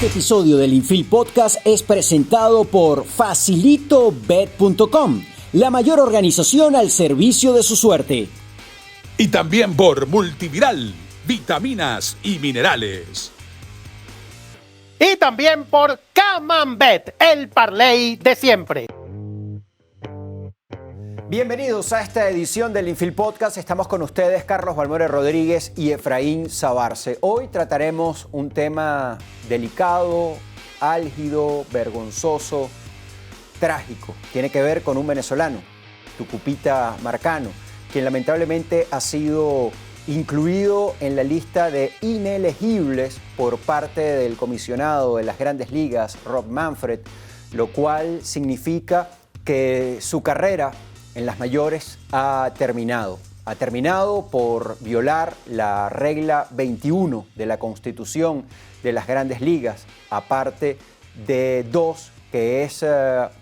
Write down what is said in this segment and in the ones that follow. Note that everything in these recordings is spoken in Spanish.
Este episodio del Infield Podcast es presentado por FacilitoBet.com, la mayor organización al servicio de su suerte. Y también por Multiviral, vitaminas y minerales. Y también por Camambet, el parlay de siempre. Bienvenidos a esta edición del Infield Podcast. Estamos con ustedes, Carlos Balmore Rodríguez y Efraín Sabarce. Hoy trataremos un tema delicado, álgido, vergonzoso, trágico. Tiene que ver con un venezolano, Tucupita Marcano, quien lamentablemente ha sido incluido en la lista de inelegibles por parte del comisionado de las Grandes Ligas, Rob Manfred, lo cual significa que su carrera en las mayores ha terminado. Ha terminado por violar la regla 21 de la Constitución de las Grandes Ligas, aparte de dos que es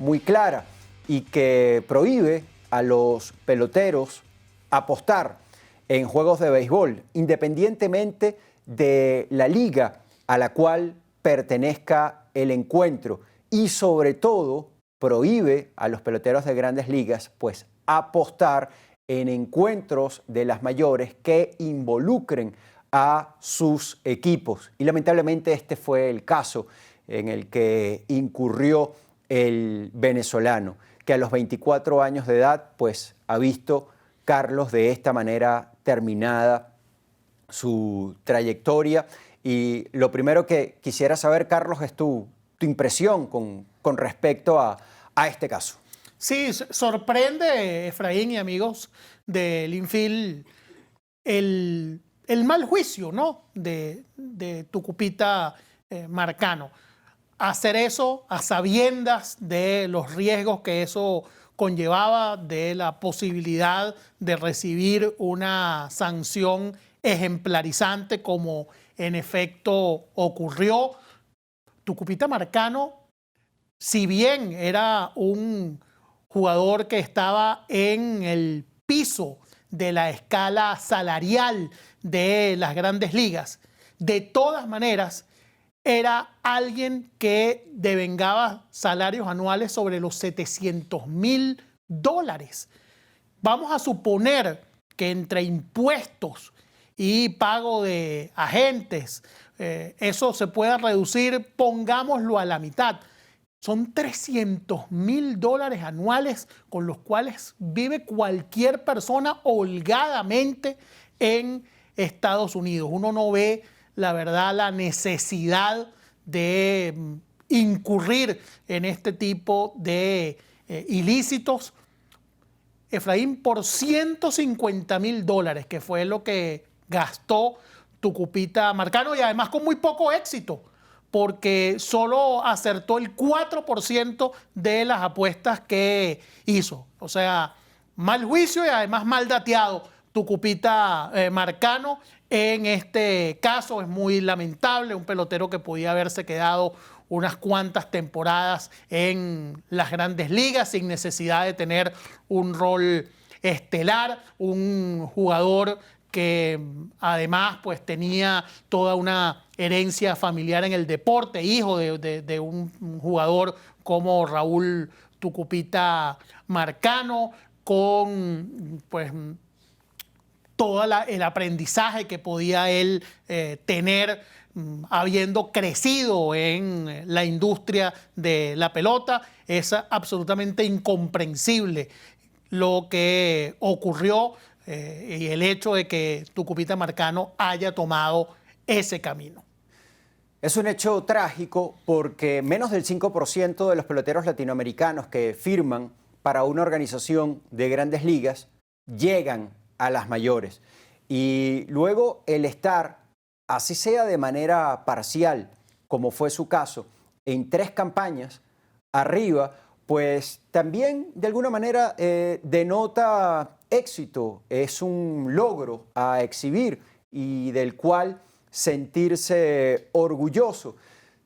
muy clara y que prohíbe a los peloteros apostar en juegos de béisbol, independientemente de la liga a la cual pertenezca el encuentro, y sobre todo prohíbe a los peloteros de Grandes Ligas pues apostar en encuentros de las mayores que involucren a sus equipos. Y lamentablemente este fue el caso en el que incurrió el venezolano, que a los 24 años de edad pues ha visto, Carlos, de esta manera terminada su trayectoria. Y lo primero que quisiera saber, Carlos, es tu impresión con respecto a este caso. Sí, sorprende, Efraín y amigos del Infield, el mal juicio, ¿no?, de Tucupita Marcano. Hacer eso a sabiendas de los riesgos que eso conllevaba, de la posibilidad de recibir una sanción ejemplarizante como en efecto ocurrió. Tucupita Marcano, si bien era un jugador que estaba en el piso de la escala salarial de las Grandes Ligas, de todas maneras era alguien que devengaba salarios anuales sobre los $700,000. Vamos a suponer que entre impuestos y pago de agentes, eso se pueda reducir, pongámoslo a la mitad. Son $300,000 anuales con los cuales vive cualquier persona holgadamente en Estados Unidos. Uno no ve, la verdad, la necesidad de incurrir en este tipo de ilícitos. Efraín, por $150,000, que fue lo que gastó Tucupita Marcano, y además con muy poco éxito, porque solo acertó el 4% de las apuestas que hizo. O sea, mal juicio y además mal dateado Tucupita Marcano. En este caso es muy lamentable, un pelotero que podía haberse quedado unas cuantas temporadas en las Grandes Ligas sin necesidad de tener un rol estelar, un jugador que además pues tenía toda una herencia familiar en el deporte, hijo de un jugador como Raúl Tucupita Marcano, con pues todo el aprendizaje que podía él tener habiendo crecido en la industria de la pelota. Es absolutamente incomprensible lo que ocurrió y el hecho de que Tucupita Marcano haya tomado ese camino. Es un hecho trágico porque menos del 5% de los peloteros latinoamericanos que firman para una organización de Grandes Ligas llegan a las mayores. Y luego el estar, así sea de manera parcial, como fue su caso, en 3 campañas arriba, pues también de alguna manera denota éxito, es un logro a exhibir y del cual sentirse orgulloso.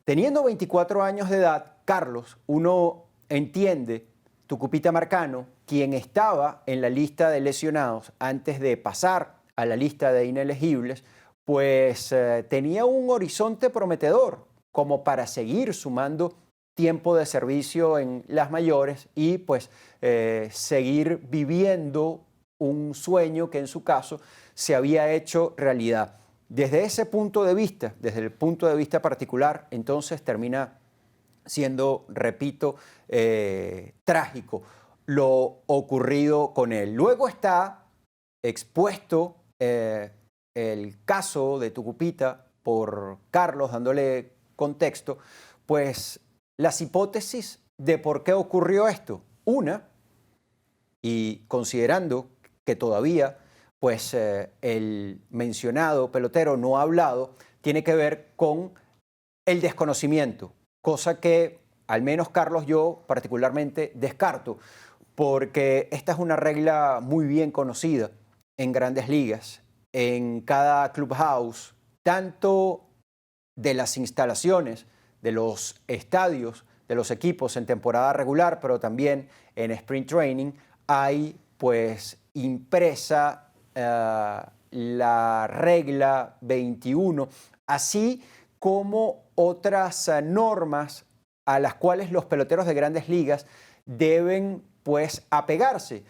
Teniendo 24 años de edad, Carlos, uno entiende, Tucupita Marcano, quien estaba en la lista de lesionados antes de pasar a la lista de inelegibles, pues tenía un horizonte prometedor como para seguir sumando tiempo de servicio en las mayores y pues seguir viviendo un sueño que en su caso se había hecho realidad. Desde ese punto de vista, desde el punto de vista particular, entonces termina siendo, repito, trágico lo ocurrido con él. Luego está expuesto el caso de Tucupita por Carlos, dándole contexto, pues las hipótesis de por qué ocurrió esto. Una, y considerando que todavía pues el mencionado pelotero no ha hablado, tiene que ver con el desconocimiento, cosa que al menos Carlos yo particularmente descarto, porque esta es una regla muy bien conocida en Grandes Ligas, en cada clubhouse, tanto de las instalaciones, de los estadios, de los equipos en temporada regular, pero también en sprint training, hay pues impresa la regla 21, así como otras normas a las cuales los peloteros de Grandes Ligas deben pues apegarse.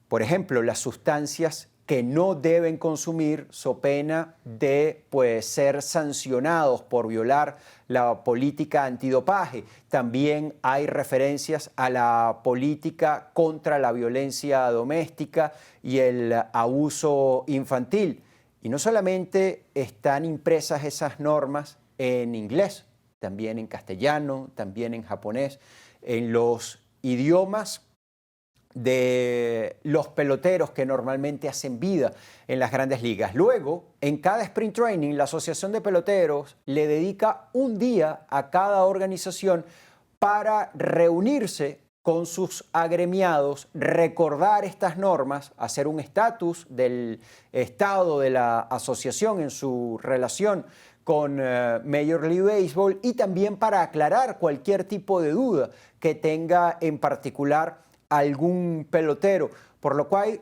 Por ejemplo, las sustancias que no deben consumir so pena de pues, ser sancionados por violar la política antidopaje. También hay referencias a la política contra la violencia doméstica y el abuso infantil. Y no solamente están impresas esas normas en inglés, también en castellano, también en japonés, en los idiomas de los peloteros que normalmente hacen vida en las Grandes Ligas. Luego, en cada sprint training, la Asociación de Peloteros le dedica un día a cada organización para reunirse con sus agremiados, recordar estas normas, hacer un estatus del estado de la asociación en su relación con Major League Baseball y también para aclarar cualquier tipo de duda que tenga en particular algún pelotero, por lo cual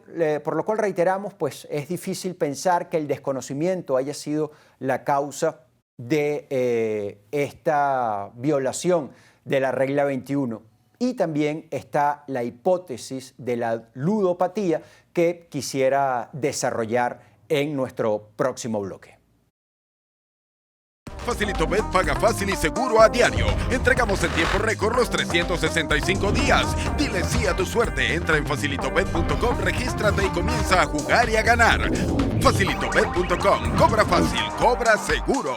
reiteramos, pues es difícil pensar que el desconocimiento haya sido la causa de esta violación de la regla 21. Y también está la hipótesis de la ludopatía que quisiera desarrollar en nuestro próximo bloque. Facilitobet paga fácil y seguro a diario. Entregamos en tiempo récord los 365 días. Dile sí a tu suerte. Entra en facilitobet.com, regístrate y comienza a jugar y a ganar. Facilitobet.com. Cobra fácil, cobra seguro.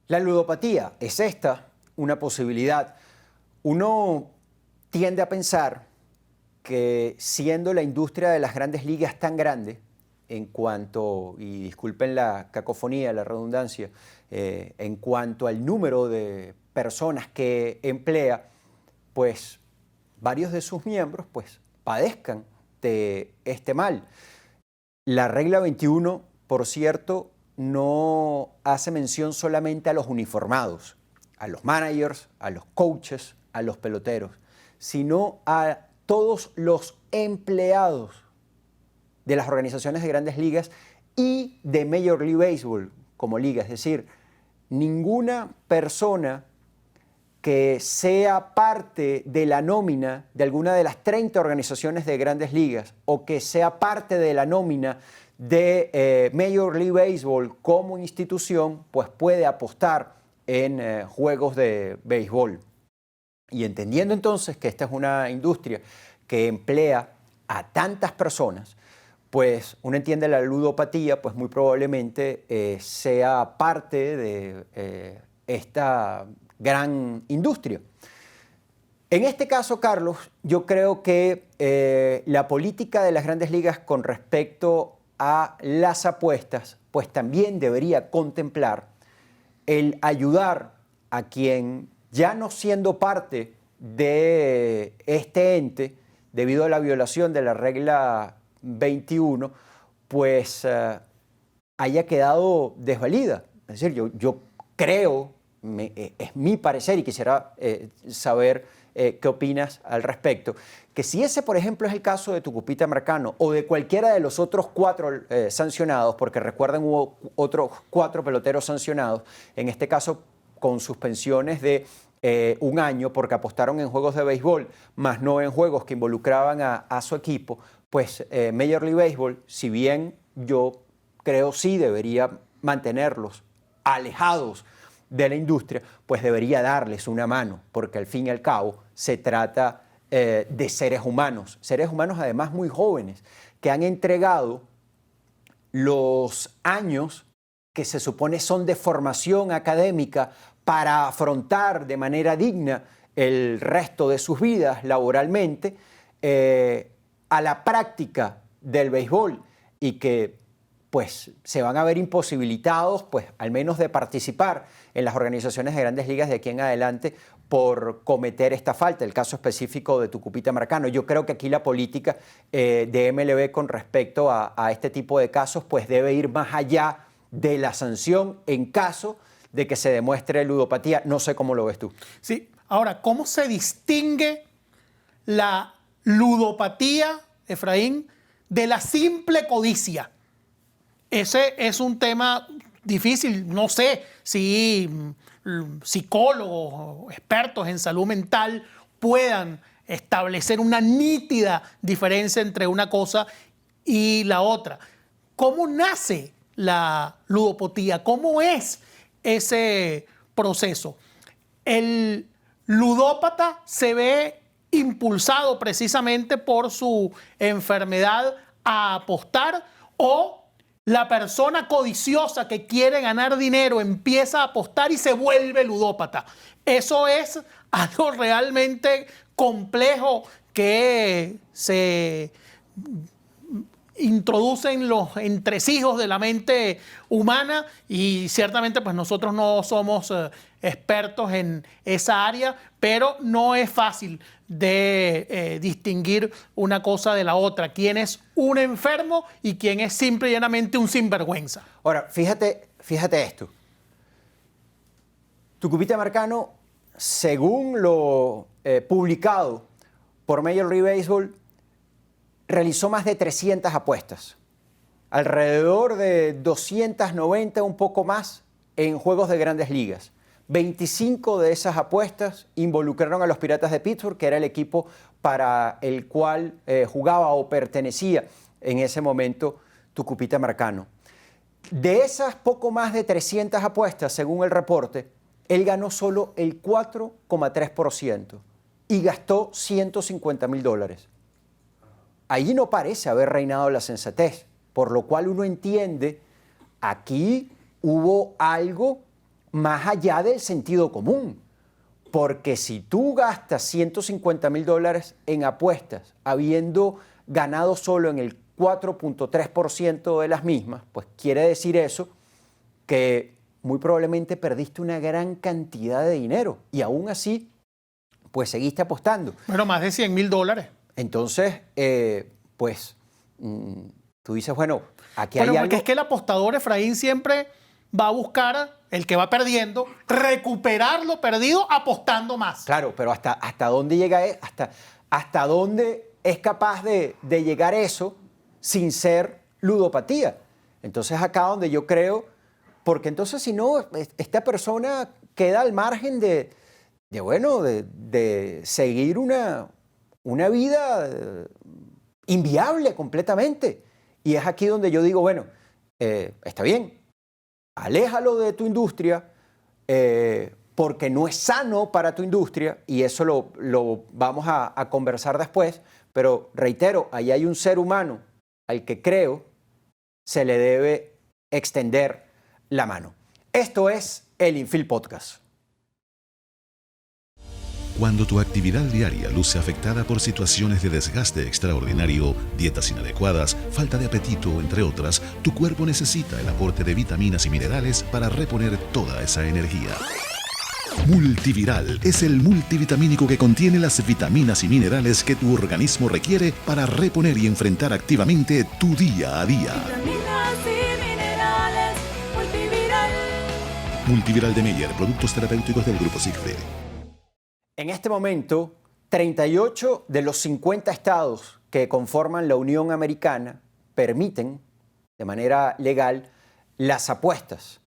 La ludopatía, ¿es esta una posibilidad? Uno tiende a pensar que siendo la industria de las Grandes Ligas tan grande, en cuanto, y disculpen la cacofonía, la redundancia, en cuanto al número de personas que emplea, pues varios de sus miembros pues padezcan de este mal. La regla 21, por cierto, no hace mención solamente a los uniformados, a los managers, a los coaches, a los peloteros, sino a todos los empleados de las organizaciones de Grandes Ligas y de Major League Baseball como liga. Es decir, ninguna persona que sea parte de la nómina de alguna de las 30 organizaciones de Grandes Ligas o que sea parte de la nómina de Major League Baseball como institución, pues puede apostar en juegos de béisbol. Y entendiendo entonces que esta es una industria que emplea a tantas personas, pues uno entiende la ludopatía, pues muy probablemente sea parte de esta gran industria. En este caso, Carlos, yo creo que la política de las Grandes Ligas con respecto a las apuestas, pues también debería contemplar el ayudar a quien, ya no siendo parte de este ente, debido a la violación de la regla 21, pues haya quedado desvalida. Es decir, yo creo, es mi parecer y quisiera saber qué opinas al respecto, que si ese, por ejemplo, es el caso de Tucupita Marcano o de cualquiera de los otros 4 sancionados, porque recuerden hubo otros 4 peloteros sancionados, en este caso con suspensiones de 1 año porque apostaron en juegos de béisbol, más no en juegos que involucraban a su equipo, pues Major League Baseball, si bien yo creo sí debería mantenerlos alejados de la industria, pues debería darles una mano, porque al fin y al cabo se trata de seres humanos además muy jóvenes, que han entregado los años que se supone son de formación académica para afrontar de manera digna el resto de sus vidas laboralmente a la práctica del béisbol, y que pues se van a ver imposibilitados pues al menos de participar en las organizaciones de Grandes Ligas de aquí en adelante por cometer esta falta. El caso específico de Tucupita Marcano. Yo creo que aquí la política de MLB con respecto a este tipo de casos pues debe ir más allá de la sanción en caso de que se demuestre ludopatía. No sé cómo lo ves tú. Sí, ahora, ¿cómo se distingue la ludopatía, Efraín, de la simple codicia? Ese es un tema difícil. No sé si psicólogos o expertos en salud mental puedan establecer una nítida diferencia entre una cosa y la otra. ¿Cómo nace la ludopatía? ¿Cómo es ese proceso? El ludópata se ve impulsado precisamente por su enfermedad a apostar, o la persona codiciosa que quiere ganar dinero empieza a apostar y se vuelve ludópata. Eso es algo realmente complejo que se introducen los entresijos de la mente humana, y ciertamente pues nosotros no somos expertos en esa área, pero no es fácil de distinguir una cosa de la otra, quién es un enfermo y quién es simple y llanamente un sinvergüenza. Ahora, fíjate esto. Tucupita Marcano, según lo publicado por Major League Baseball, realizó más de 300 apuestas, alrededor de 290, un poco más, en juegos de Grandes Ligas. 25 de esas apuestas involucraron a los Piratas de Pittsburgh, que era el equipo para el cual jugaba o pertenecía en ese momento Tucupita Marcano. De esas poco más de 300 apuestas, según el reporte, él ganó solo el 4,3% y gastó $150,000. Allí no parece haber reinado la sensatez, por lo cual uno entiende, aquí hubo algo más allá del sentido común. Porque si tú gastas $150,000 en apuestas, habiendo ganado solo en el 4,3% de las mismas, pues quiere decir eso que muy probablemente perdiste una gran cantidad de dinero y aún así, pues seguiste apostando. Bueno, más de $100,000. Entonces, tú dices, bueno, aquí Bueno, hay porque algo. es que el apostador, Efraín, siempre va a buscar, el que va perdiendo, recuperar lo perdido apostando más. Claro, pero hasta dónde llega, hasta dónde es capaz de llegar eso sin ser ludopatía. Entonces acá donde yo creo, porque entonces si no, esta persona queda al margen de seguir una vida inviable completamente. Y es aquí donde yo digo, bueno, está bien, aléjalo de tu industria porque no es sano para tu industria, y eso lo vamos a conversar después, pero reitero, ahí hay un ser humano al que creo se le debe extender la mano. Esto es el Infield Podcast. Cuando tu actividad diaria luce afectada por situaciones de desgaste extraordinario, dietas inadecuadas, falta de apetito, entre otras, tu cuerpo necesita el aporte de vitaminas y minerales para reponer toda esa energía. Multiviral es el multivitamínico que contiene las vitaminas y minerales que tu organismo requiere para reponer y enfrentar activamente tu día a día. Vitaminas y minerales, Multiviral. Multiviral de Meyer, productos terapéuticos del Grupo Siegfried. En este momento, 38 de los 50 estados que conforman la Unión Americana permiten de manera legal las apuestas.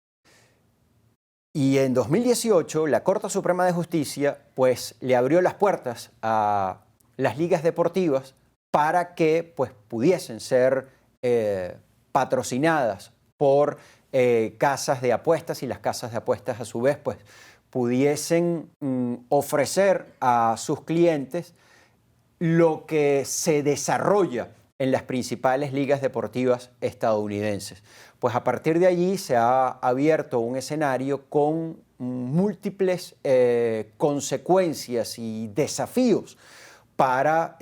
Y en 2018 la Corte Suprema de Justicia pues le abrió las puertas a las ligas deportivas para que pues pudiesen ser patrocinadas por casas de apuestas, y las casas de apuestas a su vez pues pudiesen ofrecer a sus clientes lo que se desarrolla en las principales ligas deportivas estadounidenses. Pues a partir de allí se ha abierto un escenario con múltiples consecuencias y desafíos para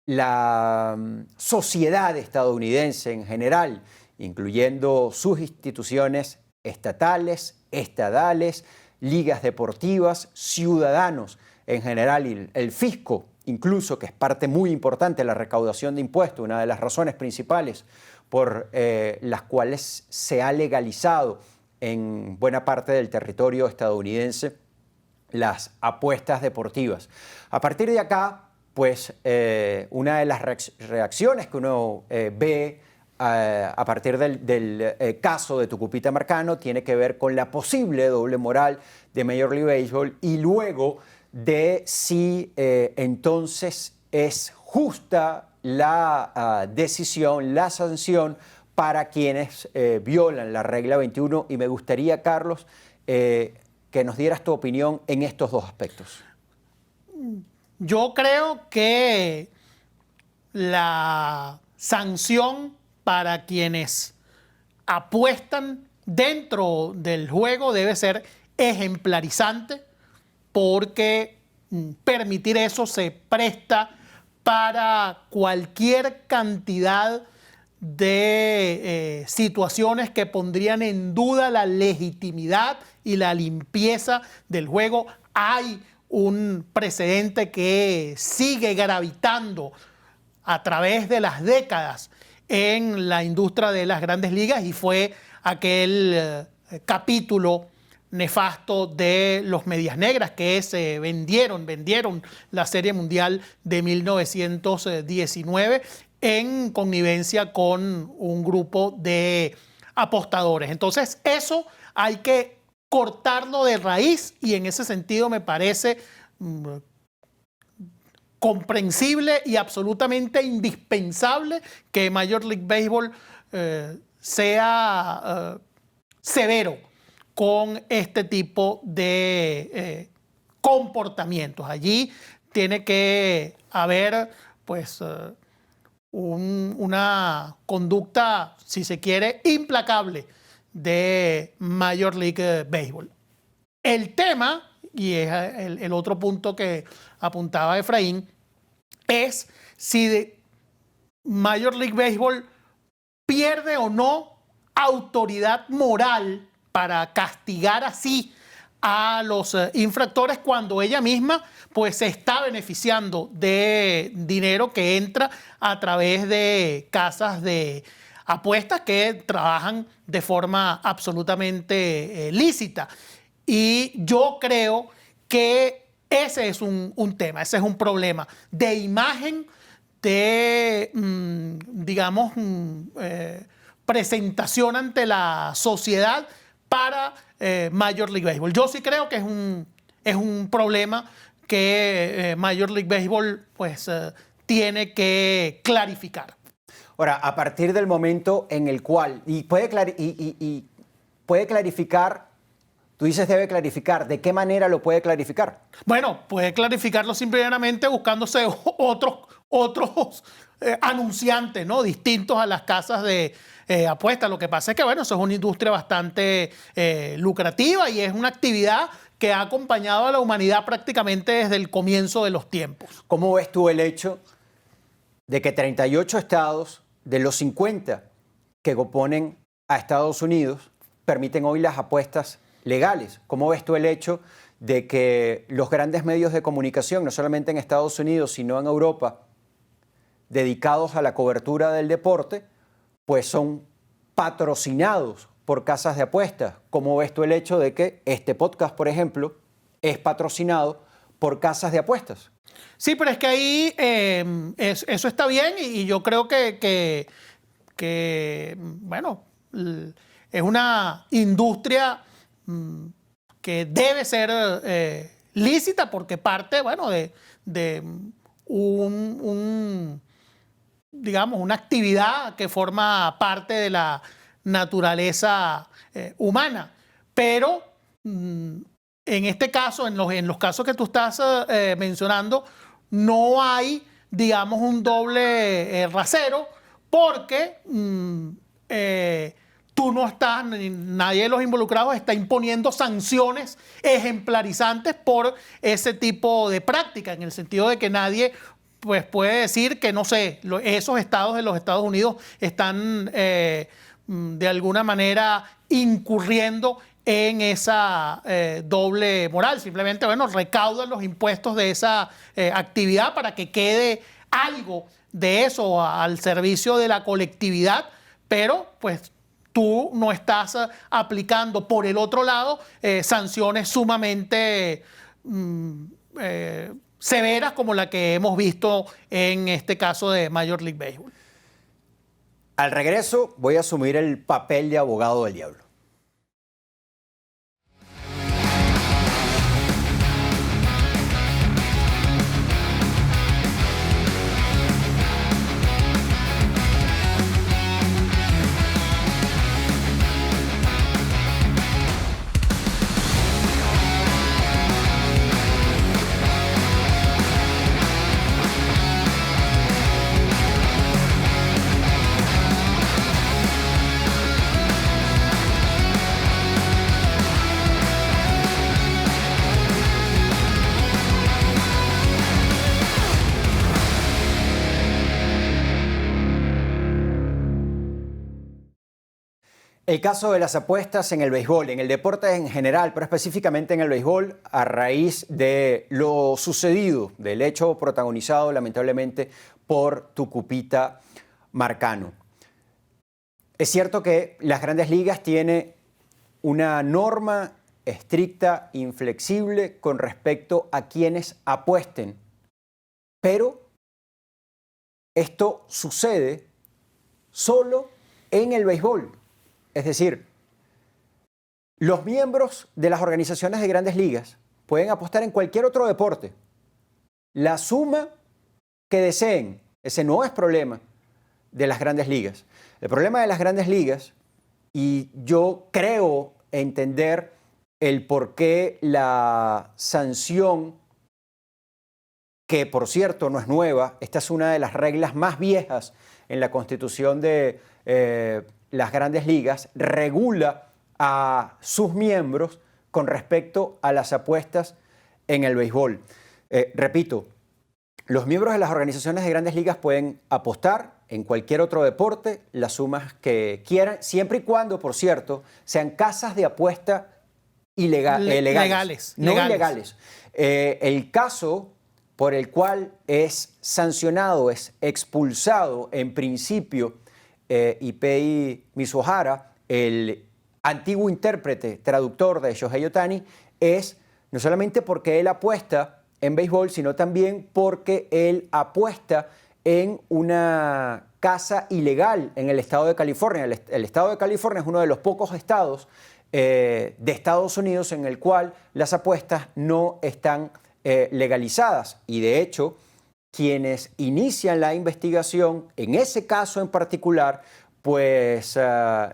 la sociedad estadounidense en general, incluyendo sus instituciones estatales, estadales, ligas deportivas, ciudadanos en general, y el fisco incluso, que es parte muy importante de la recaudación de impuestos, una de las razones principales por las cuales se ha legalizado en buena parte del territorio estadounidense las apuestas deportivas. A partir de acá, pues una de las reacciones que uno ve a partir del caso de Tucupita Marcano tiene que ver con la posible doble moral de Major League Baseball, y luego de si entonces es justa la decisión, la sanción para quienes violan la regla 21. Y me gustaría, Carlos, que nos dieras tu opinión en estos dos aspectos. Yo creo que la sanción para quienes apuestan dentro del juego debe ser ejemplarizante, porque permitir eso se presta para cualquier cantidad de situaciones que pondrían en duda la legitimidad y la limpieza del juego. Hay un precedente que sigue gravitando a través de las décadas en la industria de las grandes ligas, y fue aquel capítulo nefasto de los Medias Negras, que se vendieron la Serie Mundial de 1919 en connivencia con un grupo de apostadores. Entonces eso hay que cortarlo de raíz, y en ese sentido me parece comprensible y absolutamente indispensable que Major League Baseball sea severo con este tipo de comportamientos. Allí tiene que haber pues una conducta, si se quiere, implacable de Major League Baseball. El tema, y es el otro punto que apuntaba Efraín, es si Major League Baseball pierde o no autoridad moral para castigar así a los infractores, cuando ella misma pues se está beneficiando de dinero que entra a través de casas de apuestas que trabajan de forma absolutamente lícita. Y yo creo que ese es un tema, ese es un problema de imagen, de, digamos, presentación ante la sociedad para Major League Baseball. Yo sí creo que es un problema que Major League Baseball pues, tiene que clarificar. Ahora, a partir del momento en el cual, y puede clarificar, tú dices debe clarificar, ¿de qué manera lo puede clarificar? Bueno, puede clarificarlo simplemente buscándose otros anunciantes, ¿no? Distintos a las casas de apuestas. Lo que pasa es que, bueno, eso es una industria bastante lucrativa, y es una actividad que ha acompañado a la humanidad prácticamente desde el comienzo de los tiempos. ¿Cómo ves tú el hecho de que 38 estados de los 50 que oponen a Estados Unidos permiten hoy las apuestas legales? ¿Cómo ves tú el hecho de que los grandes medios de comunicación, no solamente en Estados Unidos, sino en Europa, dedicados a la cobertura del deporte, pues son patrocinados por casas de apuestas? ¿Cómo ves tú el hecho de que este podcast, por ejemplo, es patrocinado por casas de apuestas? Sí, pero es que ahí eso está bien, y yo creo que bueno, es una industria que debe ser lícita porque parte, bueno, de digamos, una actividad que forma parte de la naturaleza humana. Pero en este caso, en los casos que tú estás mencionando, no hay, digamos, un doble rasero porque tú no estás, nadie de los involucrados está imponiendo sanciones ejemplarizantes por ese tipo de práctica, en el sentido de que nadie pues, puede decir que, no sé, esos estados de los Estados Unidos están de alguna manera incurriendo en esa doble moral. Simplemente, bueno, recaudan los impuestos de esa actividad para que quede algo de eso al servicio de la colectividad, pero pues tú no estás aplicando por el otro lado sanciones sumamente severas como la que hemos visto en este caso de Major League Baseball. Al regreso voy a asumir el papel de abogado del diablo. El caso de las apuestas en el béisbol, en el deporte en general, pero específicamente en el béisbol, a raíz de lo sucedido, del hecho protagonizado lamentablemente por Tucupita Marcano. Es cierto que las Grandes Ligas tienen una norma estricta, inflexible con respecto a quienes apuesten, pero esto sucede solo en el béisbol. Es decir, los miembros de las organizaciones de Grandes Ligas pueden apostar en cualquier otro deporte. La suma que deseen, ese no es problema de las Grandes Ligas. El problema de las Grandes Ligas, y yo creo entender el por qué la sanción, que por cierto no es nueva, esta es una de las reglas más viejas en la Constitución de las Grandes Ligas, regula a sus miembros con respecto a las apuestas en el béisbol. Repito, los miembros de las organizaciones de Grandes Ligas pueden apostar en cualquier otro deporte las sumas que quieran, siempre y cuando, por cierto, sean casas de apuesta legales. No ilegales. El caso por el cual es sancionado, es expulsado en principio Ipei Mizuhara, el antiguo intérprete, traductor de Shohei Ohtani, es no solamente porque él apuesta en béisbol, sino también porque él apuesta en una casa ilegal en el estado de California. El estado de California es uno de los pocos estados de Estados Unidos en el cual las apuestas no están legalizadas. Y de hecho, quienes inician la investigación, en ese caso en particular, pues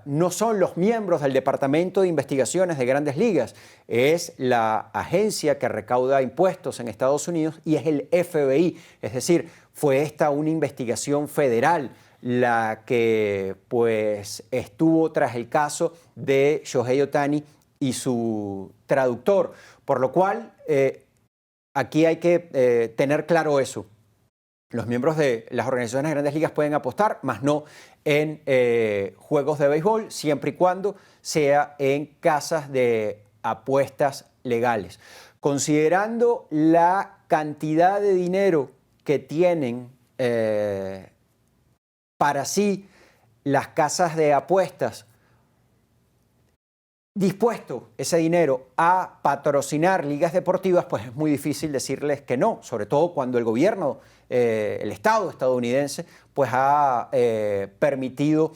no son los miembros del Departamento de Investigaciones de Grandes Ligas, es la agencia que recauda impuestos en Estados Unidos y es el FBI. Es decir, fue esta una investigación federal la que pues estuvo tras el caso de Shohei Ohtani y su traductor. Por lo cual, aquí hay que tener claro eso. Los miembros de las organizaciones de Grandes Ligas pueden apostar, más no en juegos de béisbol, siempre y cuando sea en casas de apuestas legales. Considerando la cantidad de dinero que tienen para sí las casas de apuestas, dispuesto ese dinero a patrocinar ligas deportivas, pues es muy difícil decirles que no, sobre todo cuando el gobierno, el Estado estadounidense, pues ha permitido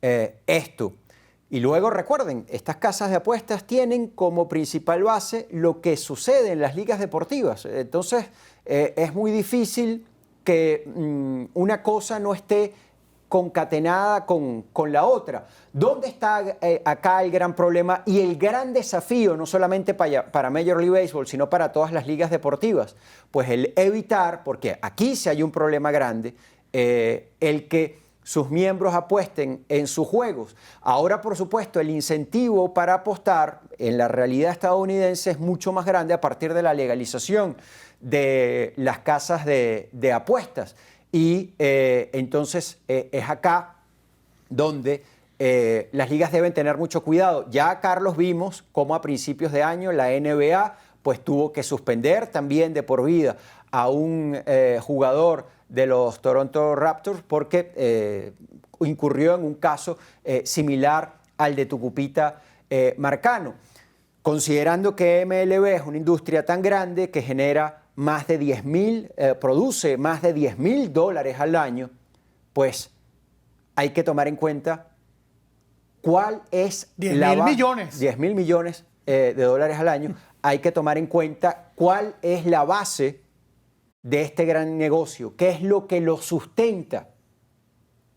esto. Y luego recuerden, estas casas de apuestas tienen como principal base lo que sucede en las ligas deportivas. Entonces, es muy difícil que una cosa no esté concatenada con la otra. ¿Dónde está acá el gran problema y el gran desafío, no solamente para Major League Baseball, sino para todas las ligas deportivas? Pues el evitar, porque aquí sí hay un problema grande, el que sus miembros apuesten en sus juegos. Ahora, por supuesto, el incentivo para apostar en la realidad estadounidense es mucho más grande a partir de la legalización de las casas de apuestas. Y entonces es acá donde las ligas deben tener mucho cuidado. Ya, Carlos, vimos cómo a principios de año la NBA pues tuvo que suspender también de por vida a un jugador de los Toronto Raptors porque incurrió en un caso similar al de Tucupita Marcano. Considerando que MLB es una industria tan grande que genera más de produce más de $10,000 al año, pues hay que tomar en cuenta cuál es 10,000 millones. 10,000 millones de dólares al año. Hay que tomar en cuenta cuál es la base de este gran negocio, qué es lo que lo sustenta.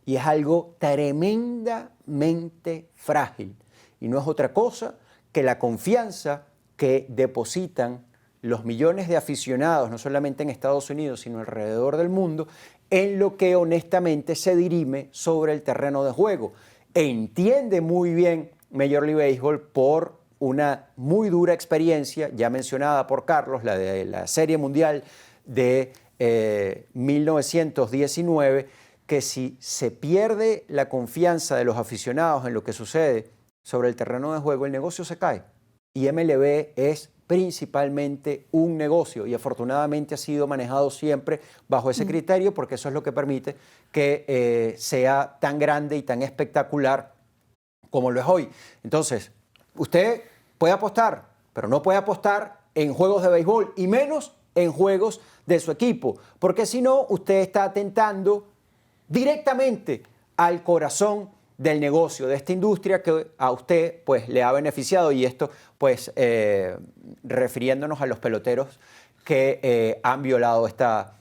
Y es algo tremendamente frágil. Y no es otra cosa que la confianza que depositan los millones de aficionados, no solamente en Estados Unidos, sino alrededor del mundo, en lo que honestamente se dirime sobre el terreno de juego. Entiende muy bien Major League Baseball por una muy dura experiencia, ya mencionada por Carlos, la de la Serie Mundial de 1919, que si se pierde la confianza de los aficionados en lo que sucede sobre el terreno de juego, el negocio se cae. Y MLB es principalmente un negocio y afortunadamente ha sido manejado siempre bajo ese criterio porque eso es lo que permite que sea tan grande y tan espectacular como lo es hoy. Entonces, usted puede apostar, pero no puede apostar en juegos de béisbol y menos en juegos de su equipo, porque si no, usted está atentando directamente al corazón del negocio, de esta industria que a usted pues le ha beneficiado, y esto pues refiriéndonos a los peloteros que han violado esta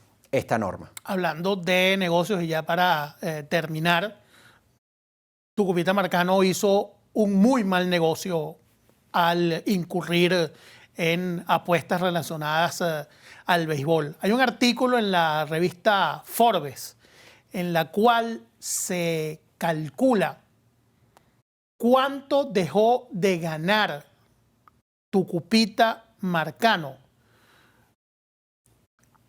norma. Hablando de negocios y ya para terminar, Tucupita Marcano hizo un muy mal negocio al incurrir en apuestas relacionadas al béisbol. Hay un artículo en la revista Forbes en la cual se calcula cuánto dejó de ganar Tucupita Marcano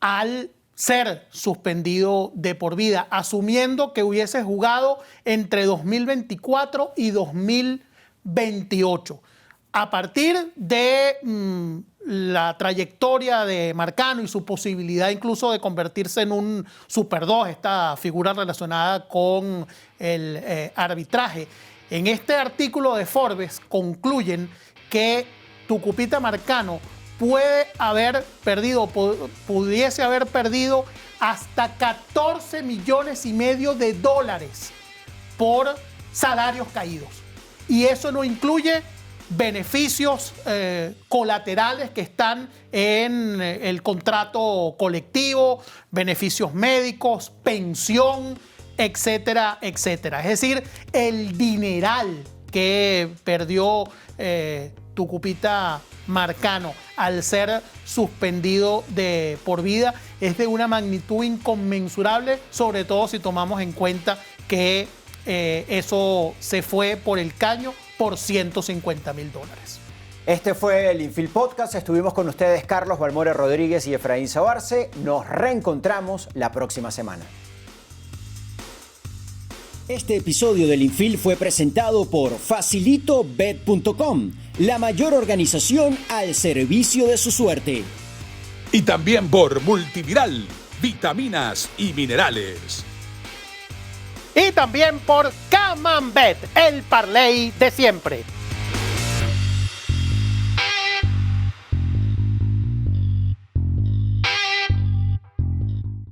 al ser suspendido de por vida, asumiendo que hubiese jugado entre 2024 y 2028. A partir de la trayectoria de Marcano y su posibilidad incluso de convertirse en un Super 2, esta figura relacionada con el arbitraje, en este artículo de Forbes concluyen que Tucupita Marcano pudiese haber perdido hasta $14,5 millones de dólares por salarios caídos. Y eso no incluye beneficios colaterales que están en el contrato colectivo, beneficios médicos, pensión, etcétera, etcétera. Es decir, el dineral que perdió Tucupita Marcano al ser suspendido de por vida es de una magnitud inconmensurable, sobre todo si tomamos en cuenta que eso se fue por el caño por $150,000. Este fue el Infield Podcast. Estuvimos con ustedes Carlos Balmore Rodríguez y Efraín Sabarce. Nos reencontramos la próxima semana. Este episodio del Infield fue presentado por FacilitoBet.com, la mayor organización al servicio de su suerte. Y también por Multiviral, vitaminas y minerales. Y también por Camambet, el parlay de siempre.